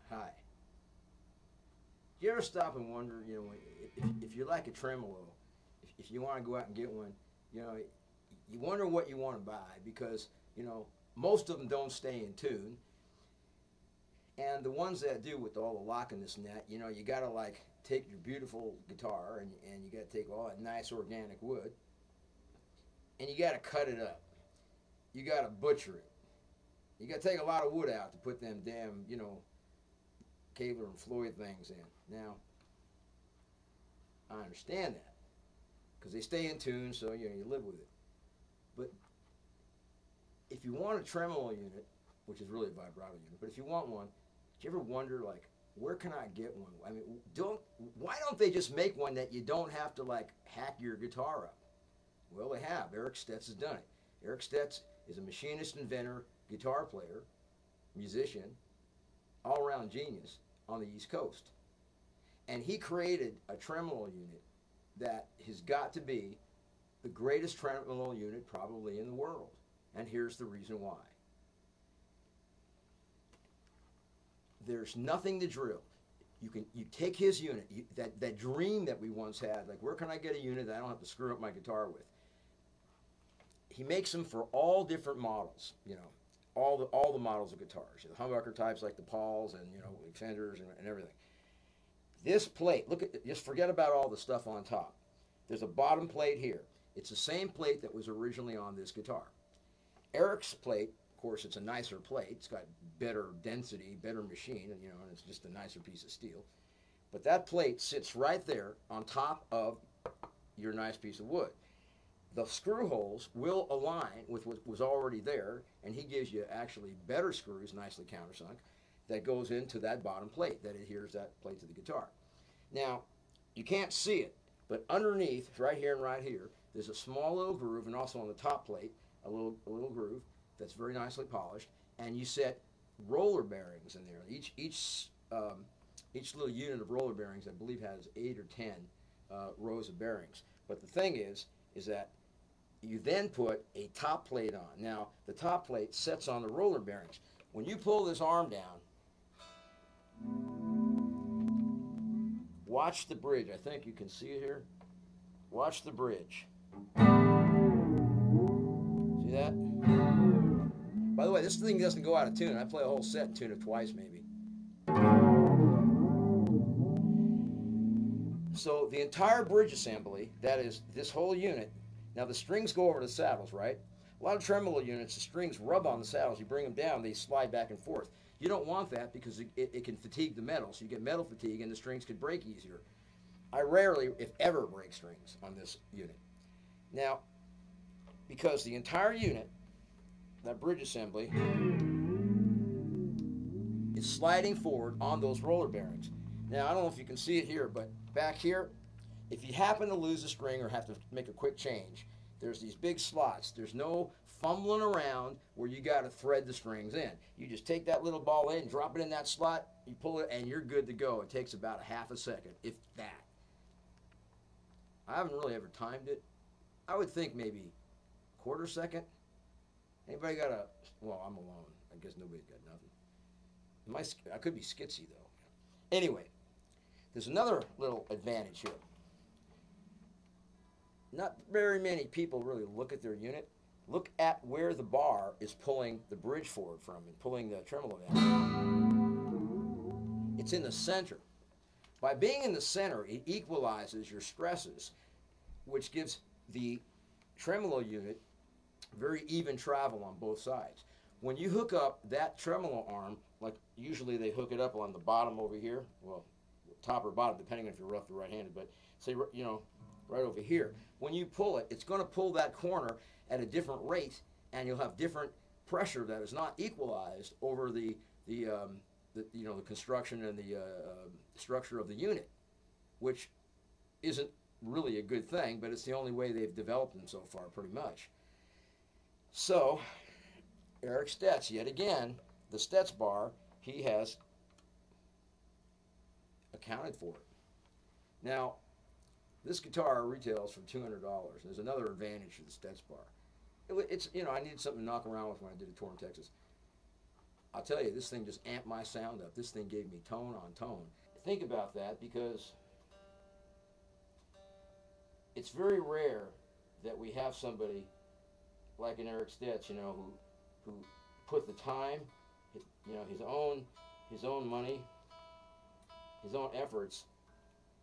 Hi. Do you ever stop and wonder, if you like a tremolo, if you want to go out and get one, you wonder what you want to buy because, most of them don't stay in tune. And the ones that do with all the lock and this and that, you got to like take your beautiful guitar and you got to take all that nice organic wood and you got to cut it up. You got to butcher it. You got to take a lot of wood out to put them damn, Kabler and Floyd things in. Now, I understand that because they stay in tune, so you live with it. But if you want a tremolo unit, which is really a vibrato unit, but if you want one, do you ever wonder like, where can I get one? I mean, why don't they just make one that you don't have to like hack your guitar up? Well, they have. Eric Stets has done it. Eric Stets is a machinist, inventor, guitar player, musician, all-around genius on the East Coast. And he created a tremolo unit that has got to be the greatest tremolo unit probably in the world. And here's the reason why. There's nothing to drill. You take his unit, that dream that we once had, like where can I get a unit that I don't have to screw up my guitar with? He makes them for all different models, all the models of guitars, the humbucker types like the Pauls and Fenders and everything. This plate, just forget about all the stuff on top. There's a bottom plate here. It's the same plate that was originally on this guitar. Eric's plate, of course, it's a nicer plate. It's got better density, better machine, and it's just a nicer piece of steel. But that plate sits right there on top of your nice piece of wood. The screw holes will align with what was already there, and he gives you actually better screws, nicely countersunk, that goes into that bottom plate that adheres that plate to the guitar. Now, you can't see it, but underneath, right here and right here, there's a small little groove, and also on the top plate, a little groove that's very nicely polished, and you set roller bearings in there. Each little unit of roller bearings, I believe, has 8 or 10 rows of bearings. But the thing is that you then put a top plate on. Now, the top plate sets on the roller bearings. When you pull this arm down, watch the bridge. I think you can see it here. Watch the bridge. See that? By the way, this thing doesn't go out of tune. I play a whole set and tune it twice maybe. So the entire bridge assembly, that is this whole unit, now the strings go over the saddles, right? A lot of tremolo units, the strings rub on the saddles. You bring them down, they slide back and forth. You don't want that because it can fatigue the metal, so you get metal fatigue and the strings could break easier. I rarely, if ever, break strings on this unit. Now, because the entire unit, that bridge assembly, is sliding forward on those roller bearings. Now, I don't know if you can see it here, but back here, if you happen to lose a string or have to make a quick change, there's these big slots. There's no fumbling around where you got to thread the strings in. You just take that little ball in, drop it in that slot, you pull it, and you're good to go. It takes about a half a second, if that. I haven't really ever timed it. I would think maybe a quarter second. Anybody got a, well, I'm alone. I guess nobody's got nothing. I could be skitsy, though. Anyway, there's another little advantage here. Not very many people really look at their unit. Look at where the bar is pulling the bridge forward from and pulling the tremolo down. It's in the center. By being in the center, it equalizes your stresses, which gives the tremolo unit very even travel on both sides. When you hook up that tremolo arm, like usually they hook it up on the bottom over here, well, top or bottom, depending if you're left or right-handed, but say, you know, right over here. When you pull it, it's going to pull that corner at a different rate, and you'll have different pressure that is not equalized over the construction and the structure of the unit, which isn't really a good thing, but it's the only way they've developed them so far, pretty much. So, Eric Stets, yet again, the StetsBar, he has accounted for it. Now, this guitar retails for $200. There's another advantage to the StetsBar. It's, you know, I needed something to knock around with when I did a tour in Texas. I'll tell you, this thing just amped my sound up. This thing gave me tone on tone. Think about that, because it's very rare that we have somebody like an Eric Stets, you know, who put the time, you know, his own money, his own efforts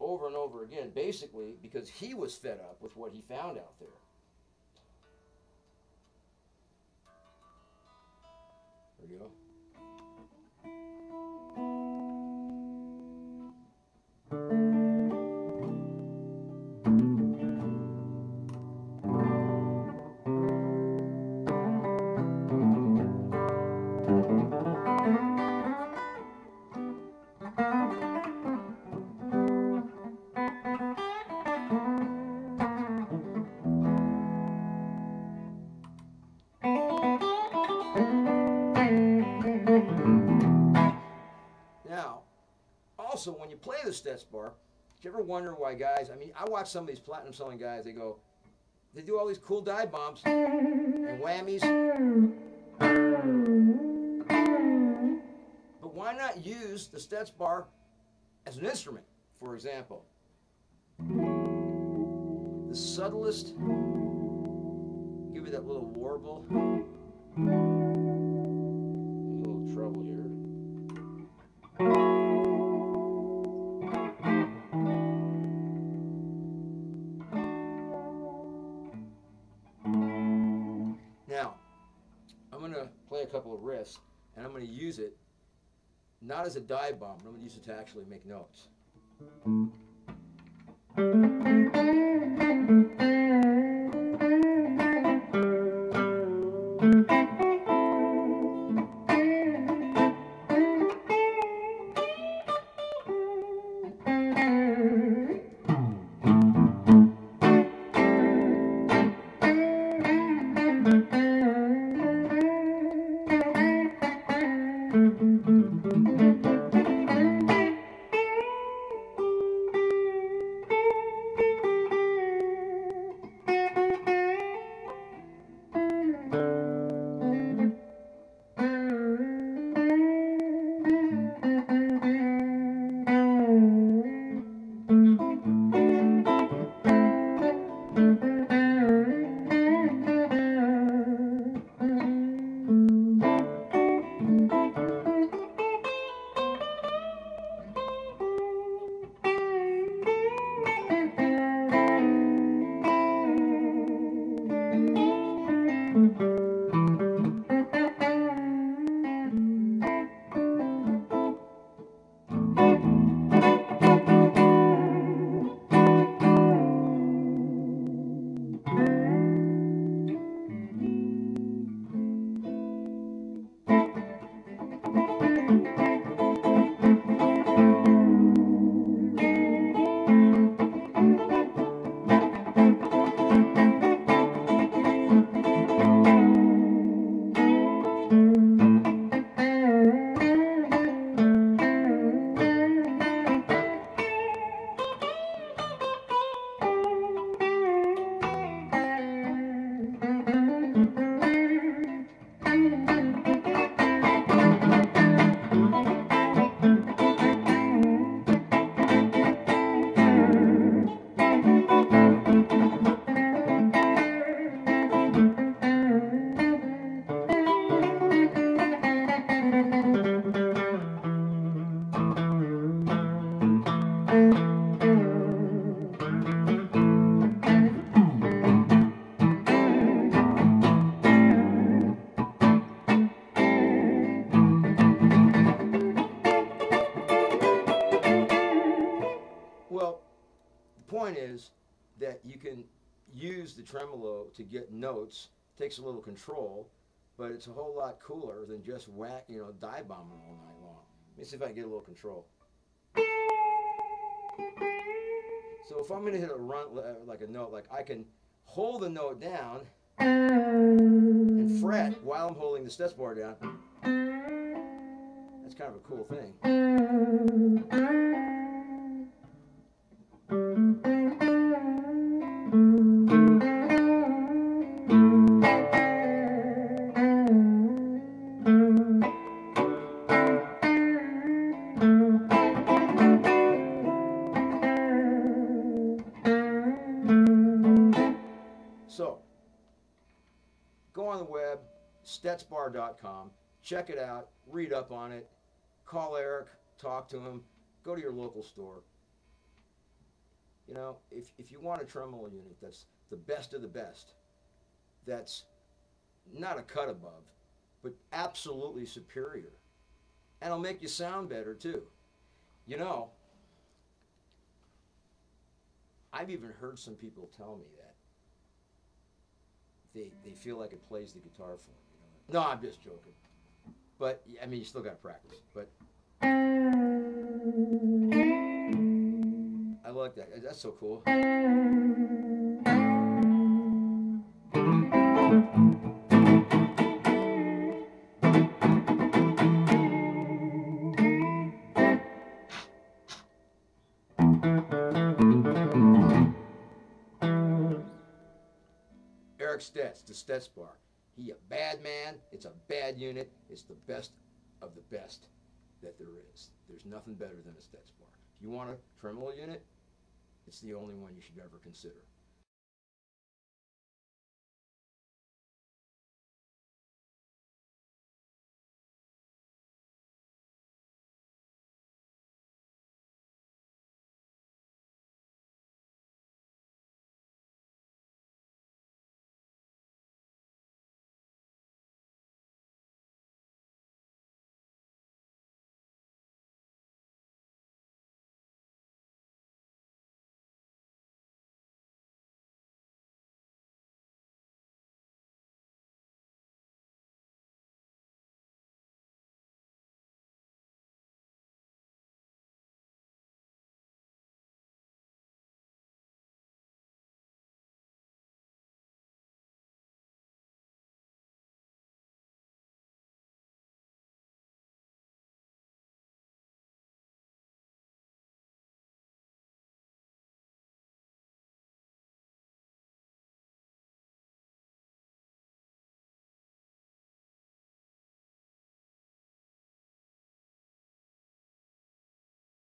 over and over again, basically because he was fed up with what he found out there. There we go. Now, also, when you play the StetsBar, did you ever wonder why guys, I mean, I watch some of these platinum selling guys, they do all these cool dive bombs and whammies. But why not use the StetsBar as an instrument, for example? The subtlest, give you that little warble. A little trouble here. Now, I'm going to play a couple of riffs, and I'm going to use it not as a dive bomb, but I'm going to use it to actually make notes. Well, the point is that you can use the tremolo to get notes. Takes a little control, but it's a whole lot cooler than just dive bombing all night long. Let me see if I can get a little control. So if I'm going to hit a like a note, like I can hold the note down and fret while I'm holding the StetsBar down. That's kind of a cool thing. So, go on the web, StetsBar.com, check it out, read up on it, call Eric, talk to him, go to your local store. You know, if you want a tremolo unit that's the best of the best, that's not a cut above, but absolutely superior, and it'll make you sound better too. You know, I've even heard some people tell me that they feel like it plays the guitar for them. You know? No, I'm just joking. But I mean, you still got to practice. But I like that. That's so cool. Eric Stets, the StetsBar. He a bad man. It's a bad unit. It's the best of the best that there is. There's nothing better than a StetsBar. If you want a tremolo unit, it's the only one you should ever consider.